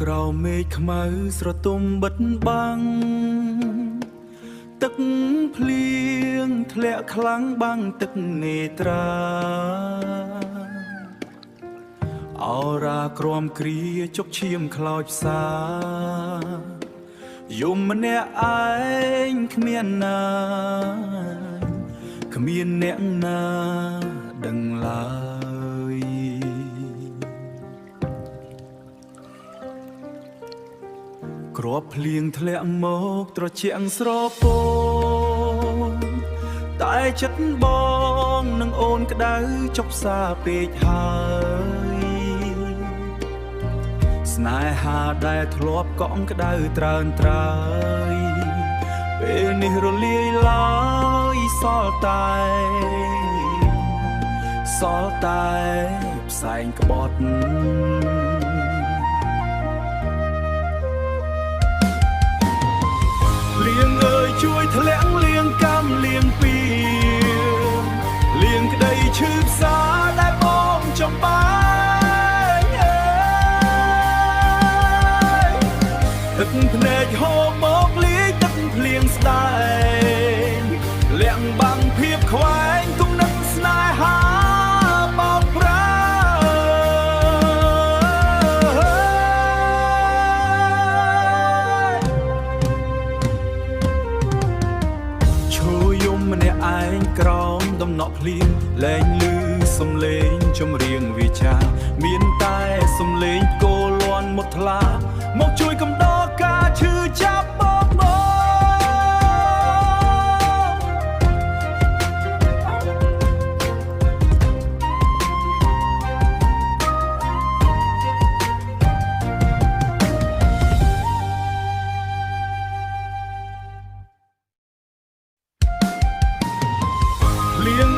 ក្រោមមេឃខ្មៅស្រទុំបិទបាំងទឹកភ្លៀងធ្លាក់ខ្លាំងបាំងទឹកនេត្រាអរ៉ាក្រំគ្រាជុកឈាមខ្លោចផ្សាយំម្នាក់ឯងគ្មានណាគ្មានអ្នកណាដឹងឡើយគ្រាប់ភ្លៀងធ្លាក់មកត្រជាក់ស្រពោនតែចិត្តបងនឹងអូនក្តៅចុកសាពេកហើយស្នេហាដែលធ្លាប់កក់ក្តៅត្រើនត្រើយពេលនេះរលាយឡើយសល់តែផ្សែងក្បត់លៀងអើយជួយធ្លាក់លៀងកម្មលៀងពីលៀងក្តីឈឺផ្សាដែលបងចំបាយទឹកភ្នែកហូរមកលាយទឹកភ្លៀងស្ដែងលាក់បាំងភាពខ្វែងគំនិតស្នេហាបោកប្រាឈរយំម្នាក់ឯងក្រោមដំណក់ភ្លៀងលែងឮសំឡេងចម្រៀងវាចាមានតែសំឡេងគោលាន់មុតថ្លាមកជួយកំដរការឈឺចាប់បងលៀង